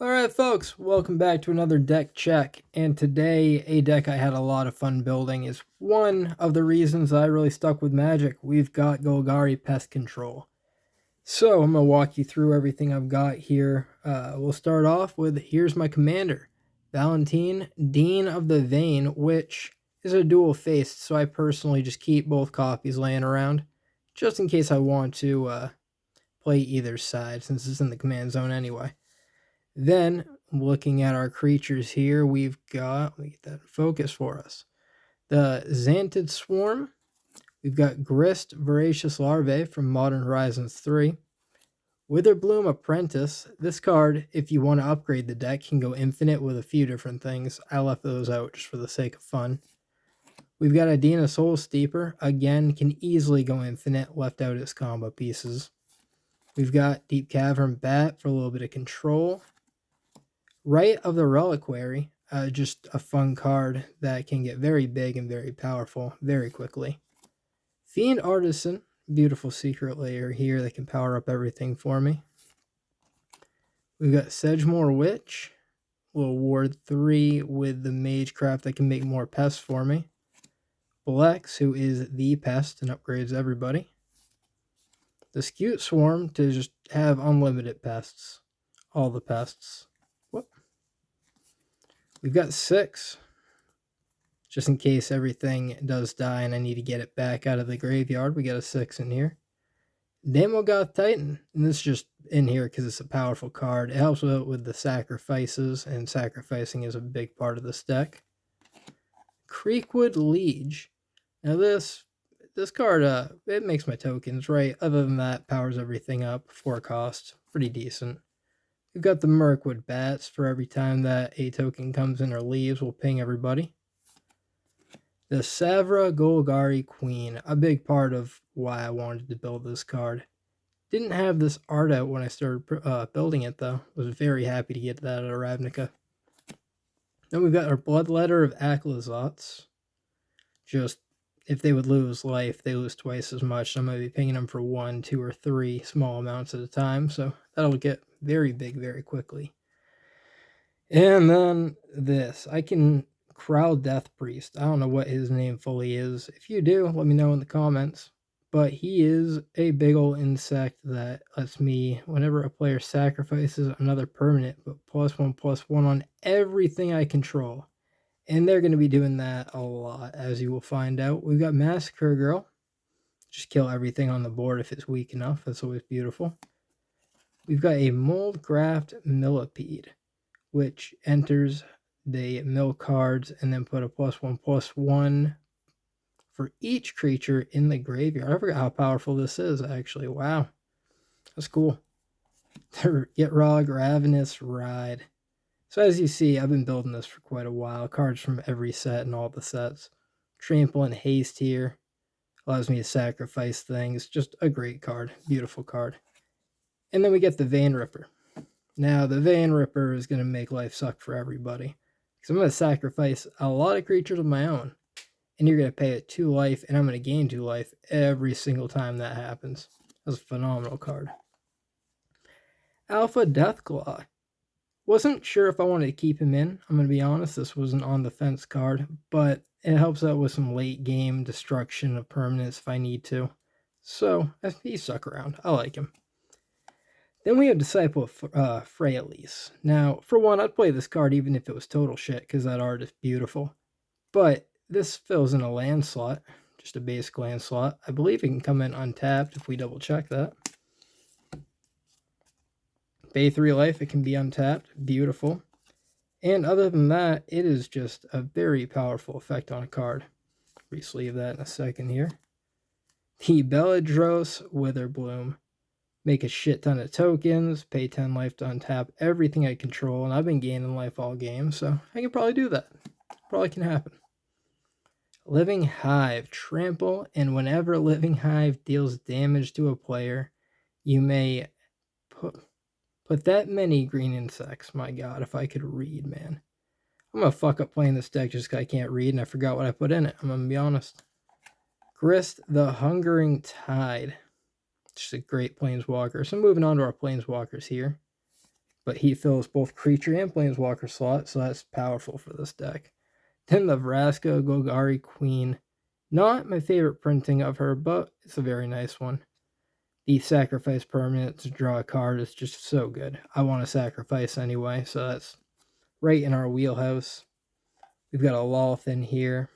Alright folks, welcome back to another deck check, and today a deck I had a lot of fun building is one of the reasons I really stuck with Magic. We've got Golgari Pest Control. So I'm going to walk you through everything I've got here. We'll start off with, here's my commander, Valentine, Dean of the Vein, which is a dual-faced, so I personally just keep both copies laying around, just in case I want to play either side, since it's in the command zone anyway. Then, looking at our creatures here, we've got, let me get that in focus for us, the Xantid Swarm. We've got Grist Voracious Larvae from Modern Horizons 3. Witherbloom Apprentice. This card, if you want to upgrade the deck, can go infinite with a few different things. I left those out just for the sake of fun. We've got Adina Soul Steeper. Again, can easily go infinite, left out its combo pieces. We've got Deep Cavern Bat for a little bit of control. Rite of the Reliquary, just a fun card that can get very big and very powerful very quickly. Fiend Artisan, beautiful secret layer here that can power up everything for me. We've got Sedgemoor Witch, little Ward 3 with the Magecraft that can make more pests for me. Blex, who is the pest and upgrades everybody. The Scute Swarm to just have unlimited pests, all the pests. Whoop. We've got 6, just in case everything does die and I need to get it back out of the graveyard. We got a 6 in here. Daemogoth Titan, and this is just in here because it's a powerful card. It helps with the sacrifices, and sacrificing is a big part of this deck. Creekwood Liege. Now this card, it makes my tokens, right? Other than that, powers everything up, 4 cost, pretty decent. We've got the Mirkwood Bats. For every time that a token comes in or leaves, we'll ping everybody. The Savra Golgari Queen, a big part of why I wanted to build this card. Didn't have this art out when I started building it, though. Was very happy to get that out of Ravnica. Then we've got our Bloodletter of Aklizots. Just, if they would lose life, they lose twice as much. So I'm going to be pinging them for 1, 2, or 3 small amounts at a time. So that'll get very big very quickly. And then this. I can Crow Death Priest. I don't know what his name fully is. If you do, let me know in the comments. But he is a big ol' insect that lets me, whenever a player sacrifices another permanent, put +1/+1 on everything I control. And they're going to be doing that a lot, as you will find out. We've got Massacre Girl. Just kill everything on the board if it's weak enough. That's always beautiful. We've got a Moldgraft Millipede, which enters the mill cards and then put a +1/+1 for each creature in the graveyard. I forgot how powerful this is, actually. Wow. That's cool. Get Rog, Ravenous Ride. So as you see, I've been building this for quite a while. Cards from every set and all the sets. Trample and Haste here. Allows me to sacrifice things. Just a great card. Beautiful card. And then we get the Vein Ripper. Now, the Vein Ripper is going to make life suck for everybody. Because I'm going to sacrifice a lot of creatures of my own. And you're going to pay it 2 life, and I'm going to gain 2 life every single time that happens. That's a phenomenal card. Alpha Deathclaw. Wasn't sure if I wanted to keep him in. I'm going to be honest, this was an on-the-fence card. But it helps out with some late-game destruction of permanents if I need to. So, he stuck around. I like him. Then we have Disciple of Freyalise. Now, for one, I'd play this card even if it was total shit, because that art is beautiful. But this fills in a land slot, just a basic land slot. I believe it can come in untapped if we double check that. Pay 3 life, it can be untapped. Beautiful. And other than that, it is just a very powerful effect on a card. Re-sleeve that in a second here. The Beledros Witherbloom. Make a shit ton of tokens, pay 10 life to untap everything I control, and I've been gaining life all game, so I can probably do that. Probably can happen. Living Hive. Trample, and whenever Living Hive deals damage to a player, you may put that many green insects. My god, if I could read, man. I'm gonna fuck up playing this deck just because I can't read and I forgot what I put in it. I'm gonna be honest. Grist the Hungering Tide. Just a great planeswalker. So moving on to our planeswalkers here. but he fills both creature and planeswalker slots, so that's powerful for this deck. Then the Vraska Golgari Queen. Not my favorite printing of her, but it's a very nice one. The sacrifice permanent to draw a card is just so good. I want to sacrifice anyway, so that's right in our wheelhouse. We've got a Loth in here.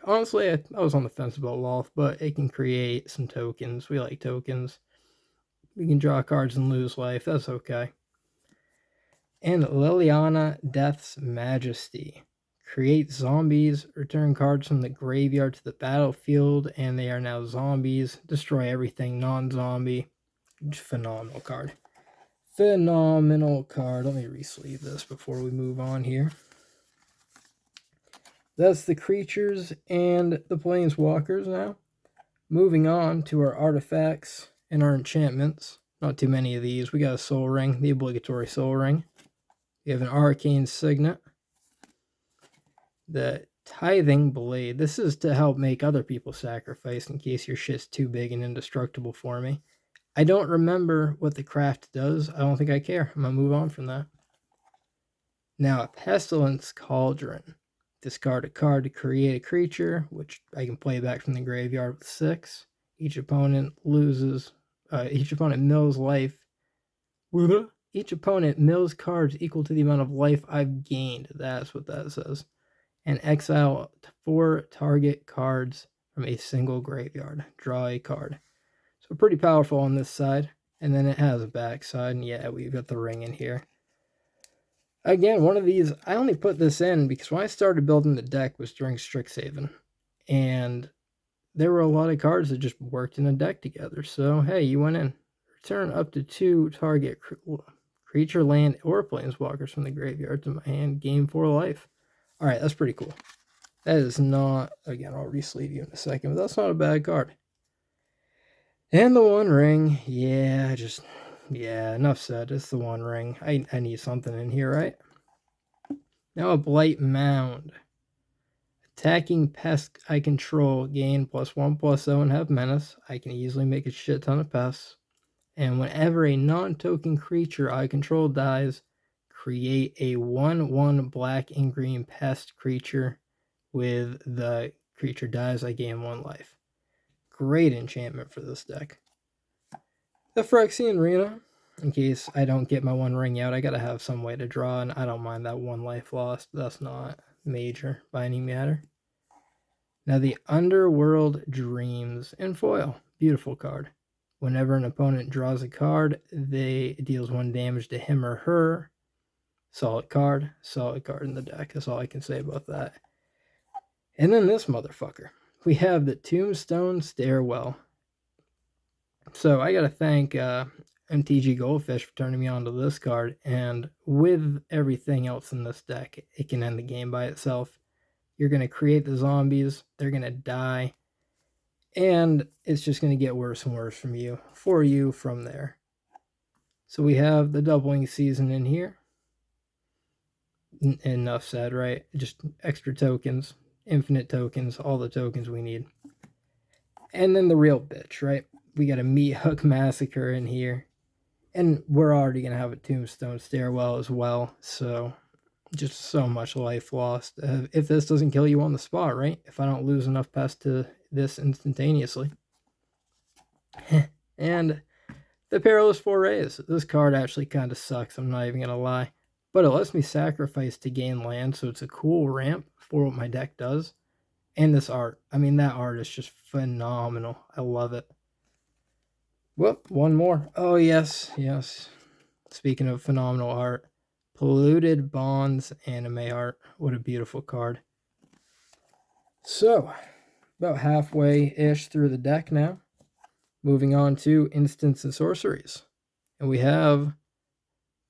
Honestly, I was on the fence about Loth, but it can create some tokens. We like tokens. We can draw cards and lose life. That's okay. And Liliana Death's Majesty. Create zombies, return cards from the graveyard to the battlefield, and they are now zombies. Destroy everything non-zombie. Phenomenal card. Phenomenal card. Let me re-sleeve this before we move on here. That's the creatures and the planeswalkers now. Moving on to our artifacts and our enchantments. Not too many of these. We got a Soul Ring, the obligatory Soul Ring. We have an Arcane Signet. The Tithing Blade. This is to help make other people sacrifice in case your shit's too big and indestructible for me. I don't remember what the craft does. I don't think I care. I'm going to move on from that. Now, a Pestilence Cauldron. Discard a card to create a creature, which I can play back from the graveyard with 6. Each opponent mills life. Each opponent mills cards equal to the amount of life I've gained. That's what that says. And exile 4 target cards from a single graveyard. Draw a card. So pretty powerful on this side. And then it has a backside. And yeah, we've got the ring in here. Again, one of these, I only put this in because when I started building the deck was during Strixhaven. And there were a lot of cards that just worked in a deck together. So, hey, you went in. Return up to 2 target creature, land, or planeswalkers from the graveyard to my hand. Gain 4 life. Alright, that's pretty cool. That is not, again, I'll re-sleeve you in a second, but that's not a bad card. And the One Ring, yeah, enough said. It's the One Ring. I need something in here, right? Now a Blight Mound. Attacking pest I control, gain +1/+0 and have menace. I can easily make a shit ton of pests. And whenever a non-token creature I control dies, create a 1/1 black and green pest creature. With the creature dies, I gain 1 life. Great enchantment for this deck. The Phyrexian Arena. In case I don't get my One Ring out, I gotta have some way to draw, and I don't mind that 1 life lost. That's not major by any matter. Now the Underworld Dreams in foil. Beautiful card. Whenever an opponent draws a card, they deals 1 damage to him or her. Solid card in the deck. That's all I can say about that. And then this motherfucker. We have the Tombstone Stairwell. So I gotta thank MTG Goldfish for turning me on to this card. And with everything else in this deck, it can end the game by itself. You're gonna create the zombies. They're gonna die. And it's just gonna get worse and worse for you from there. So we have the Doubling Season in here. Enough said, right? Just extra tokens, infinite tokens, all the tokens we need. And then the real bitch, right? We got a Meat Hook Massacre in here. And we're already going to have a Tombstone Stairwell as well. So just so much life lost. If this doesn't kill you on the spot, right? If I don't lose enough pest to this instantaneously. And the Perilous Forays. This card actually kind of sucks. I'm not even going to lie. But it lets me sacrifice to gain land, so it's a cool ramp for what my deck does. And this art. I mean, that art is just phenomenal. I love it. Whoop, one more. Oh, yes. Speaking of phenomenal art, Polluted Bonds anime art. What a beautiful card. So, about halfway-ish through the deck now. Moving on to Instants and Sorceries. And we have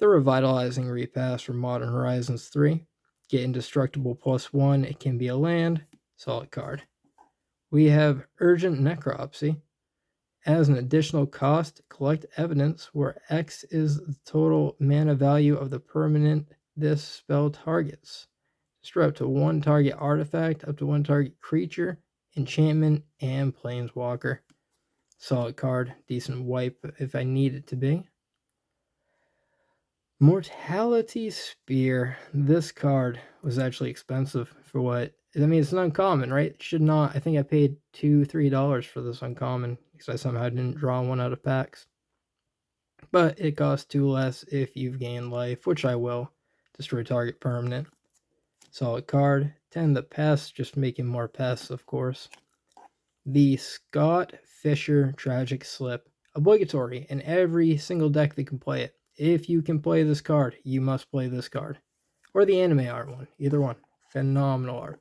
the Revitalizing Repass from Modern Horizons 3. Get Indestructible +1. It can be a land. Solid card. We have Urgent Necropsy. As an additional cost, collect evidence where X is the total mana value of the permanent this spell targets. Destroy up to 1 target artifact, up to 1 target creature, enchantment, and planeswalker. Solid card. Decent wipe if I need it to be. Mortality Spear. This card was actually expensive for what... I mean, it's an uncommon, right? It should not... I think I paid $2-3 for this uncommon because I somehow didn't draw one out of packs. But it costs 2 less if you've gained life, which I will. Destroy target permanent. Solid card. 10 the Pest, just making more pests, of course. The Scott Fisher Tragic Slip. Obligatory in every single deck that can play it. If you can play this card, you must play this card. Or the anime art one. Either one. Phenomenal art.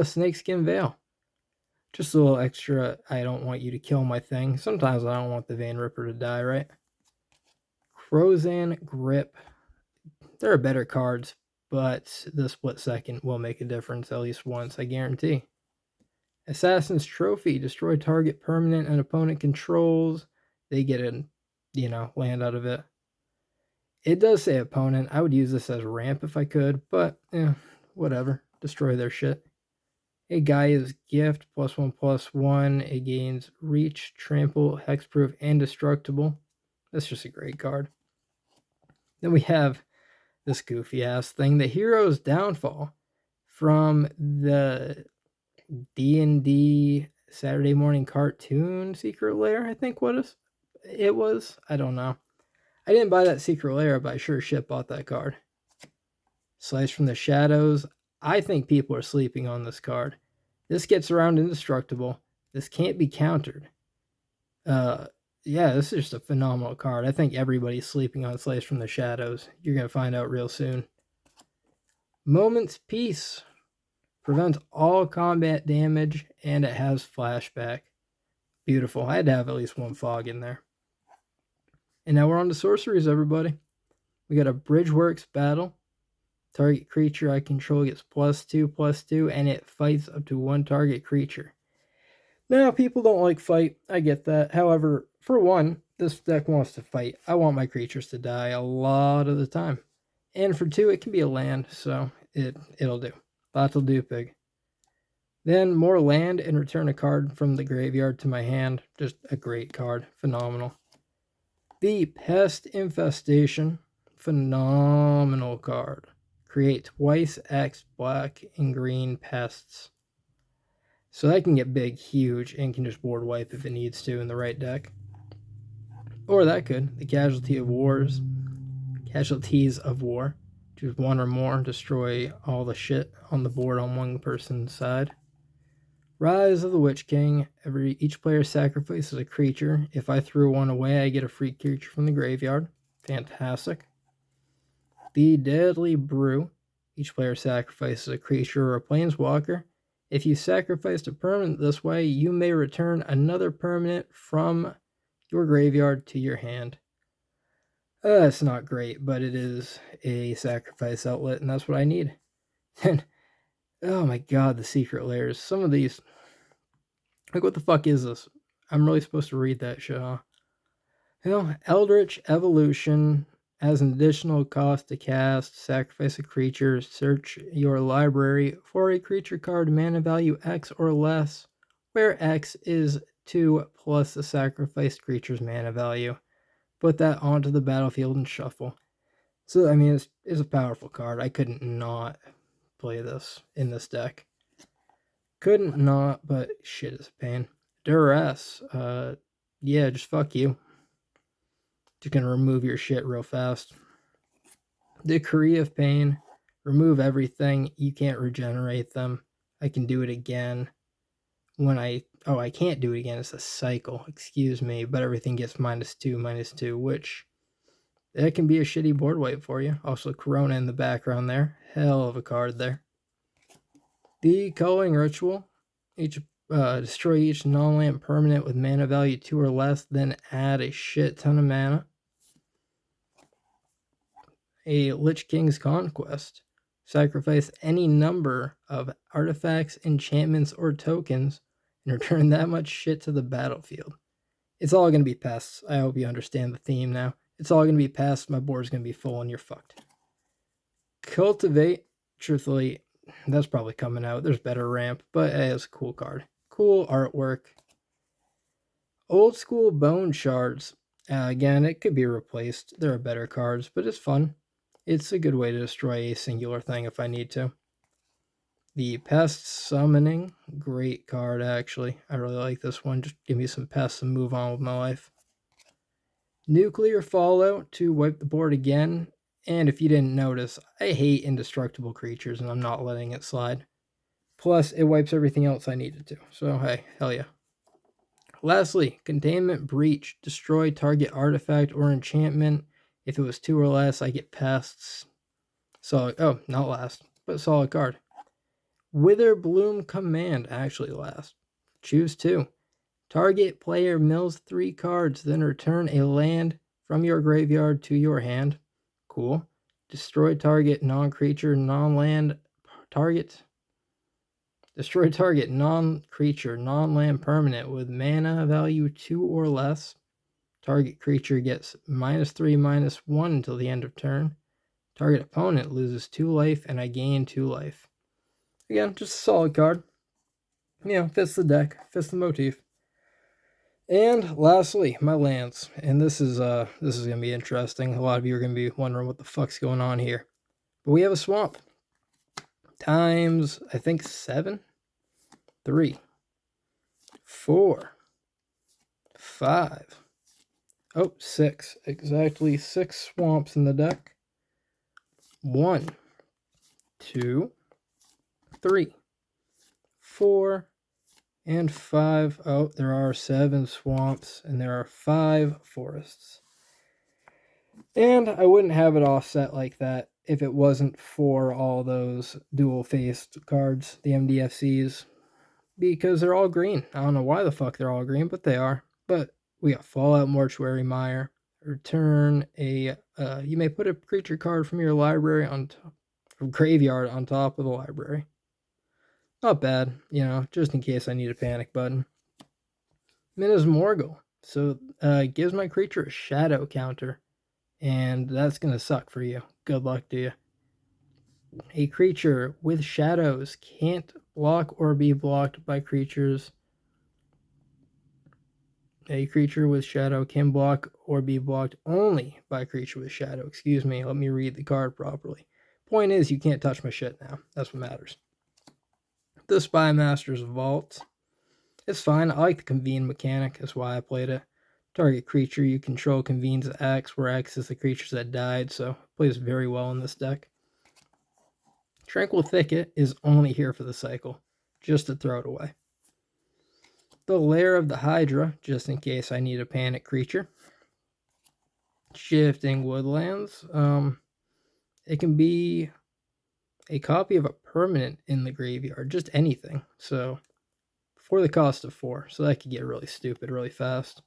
Snakeskin Veil. Just a little extra, I don't want you to kill my thing. Sometimes I don't want the Vein Ripper to die, right? Crozan Grip. There are better cards, but the split second will make a difference at least once, I guarantee. Assassin's Trophy. Destroy target permanent and opponent controls. They get a, land out of it. It does say opponent. I would use this as ramp if I could, but whatever. Destroy their shit. A Gaia's Gift, +1/+1. It gains reach, trample, hexproof, and destructible. That's just a great card. Then we have this goofy ass thing, the Hero's Downfall, from the D&D Saturday morning cartoon Secret Lair, I think it was. I don't know. I didn't buy that Secret Lair, but I sure shit bought that card. Slice from the Shadows. I think people are sleeping on this card. This gets around indestructible. This can't be countered. Yeah, this is just a phenomenal card. I think everybody's sleeping on Slice from the Shadows. You're going to find out real soon. Moment's Peace. Prevents all combat damage, and it has flashback. Beautiful. I had to have at least one fog in there. And now we're on to sorceries, everybody. We got a Bridgeworks Battle. Target creature I control gets +2/+2, and it fights up to one target creature. Now, people don't like fight. I get that. However, for one, this deck wants to fight. I want my creatures to die a lot of the time. And for two, it can be a land, so it'll do. That'll do, pig. Then more land and return a card from the graveyard to my hand. Just a great card. Phenomenal. The Pest Infestation. Phenomenal card. Create twice X black and green pests. So that can get big, huge, and can just board wipe if it needs to in the right deck. Or that could. The Casualties of War. Choose one or more, destroy all the shit on the board on one person's side. Rise of the Witch King. Each player sacrifices a creature. If I threw one away, I get a free creature from the graveyard. Fantastic. The Deadly Brew. Each player sacrifices a creature or a planeswalker. If you sacrificed a permanent this way, you may return another permanent from your graveyard to your hand. It's not great, but it is a sacrifice outlet, and that's what I need. And, oh my god, the Secret Lairs. Some of these... Like, what the fuck is this? I'm really supposed to read that shit, huh? Eldritch Evolution. As an additional cost to cast, sacrifice a creature, search your library for a creature card mana value X or less, where X is 2 plus the sacrificed creature's mana value. Put that onto the battlefield and shuffle. So, I mean, it's a powerful card. I couldn't not play this in this deck. Couldn't not, but shit is a pain. Duress. Yeah, just fuck you. Just gonna remove your shit real fast. Decree of Pain. Remove everything. You can't regenerate them. I can do it again. I can't do it again. It's a cycle. Excuse me. But everything gets -2/-2, which that can be a shitty board wipe for you. Also, Corona in the background there. Hell of a card there. The Culling Ritual. Destroy each non-land permanent with mana value 2 or less, then add a shit ton of mana. A Lich King's Conquest. Sacrifice any number of artifacts, enchantments, or tokens, and return that much shit to the battlefield. It's all going to be pests. I hope you understand the theme now. It's all going to be pests. My board's going to be full and you're fucked. Cultivate. Truthfully, that's probably coming out. There's better ramp, but hey, it's a cool card. Cool artwork. Old School Bone Shards. Again, it could be replaced. There are better cards, but it's fun. It's a good way to destroy a singular thing if I need to. The Pest Summoning, great card actually. I really like this one. Just give me some pests and move on with my life. Nuclear Fallout to wipe the board again. And if you didn't notice, I hate indestructible creatures and I'm not letting it slide. Plus, it wipes everything else I needed to. So, hey, hell yeah. Lastly, Containment Breach. Destroy target artifact or enchantment. If it was 2 or less, I get pests. Solid. Oh, not last, but solid card. Wither Bloom Command. Actually last. Choose 2. Target player mills 3 cards, then return a land from your graveyard to your hand. Cool. Destroy target non-creature, non-land target. Destroy target non-creature, non-land permanent with mana value 2 or less. Target creature gets -3, -1 until the end of turn. Target opponent loses 2 life and I gain 2 life. Again, just a solid card. You know, fits the deck, fits the motif. And lastly, my lands. And this is gonna be interesting. A lot of you are gonna be wondering what the fuck's going on here. But we have a swamp. Times, I think 7, 3, 4, 5. Oh, 6. Exactly 6 swamps in the deck. 1, 2, 3, 4, and 5. Oh, there are 7 swamps and there are 5 forests. And I wouldn't have it offset like that if it wasn't for all those dual-faced cards, the MDFCs, because they're all green. I don't know why the fuck they're all green, but they are. But we got Fallout Mortuary Mire. Return a, you may put a creature card from your library from graveyard on top of the library. Not bad, you know, just in case I need a panic button. Minas Morgul. So it gives my creature a shadow counter. And that's going to suck for you. Good luck to you. A creature with shadows can't block or be blocked by creatures. A creature with shadow can block or be blocked only by a creature with shadow. Excuse me, let me read the card properly. Point is, you can't touch my shit now. That's what matters. The Spymaster's Vault. It's fine. I like the convene mechanic. That's why I played it. Target creature you control convenes X, where X is the creatures that died, so it plays very well in this deck. Tranquil Thicket is only here for the cycle, just to throw it away. The Lair of the Hydra, just in case I need a panic creature. Shifting Woodlands. It can be a copy of a permanent in the graveyard, just anything. So, for the cost of 4, so that could get really stupid really fast.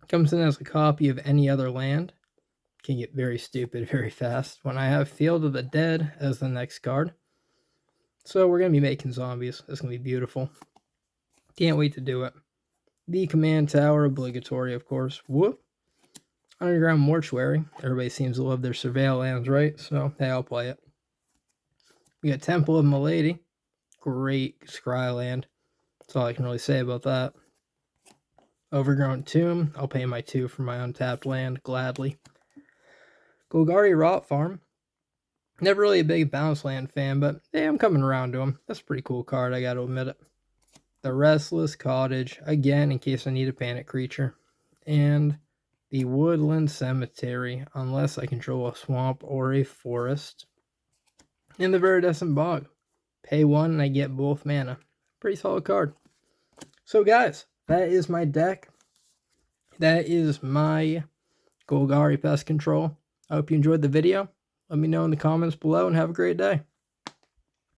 Comes in as a copy of any other land. Can get very stupid very fast when I have Field of the Dead as the next card. So we're going to be making zombies. It's going to be beautiful. Can't wait to do it. The Command Tower, obligatory, of course. Whoop. Underground Mortuary. Everybody seems to love their surveil lands, right? So, hey, I'll play it. We got Temple of Milady. Great scry land. That's all I can really say about that. Overgrown Tomb. I'll pay my 2 for my untapped land, gladly. Golgari Rot Farm. Never really a big bounce land fan, but hey, I'm coming around to him. That's a pretty cool card, I gotta admit it. The Restless Cottage, again, in case I need a panic creature. And the Woodland Cemetery, unless I control a swamp or a forest. And the Viridescent Bog. Pay 1 and I get both mana. Pretty solid card. So guys, that is my deck. That is my Golgari Pest Control. I hope you enjoyed the video. Let me know in the comments below and have a great day.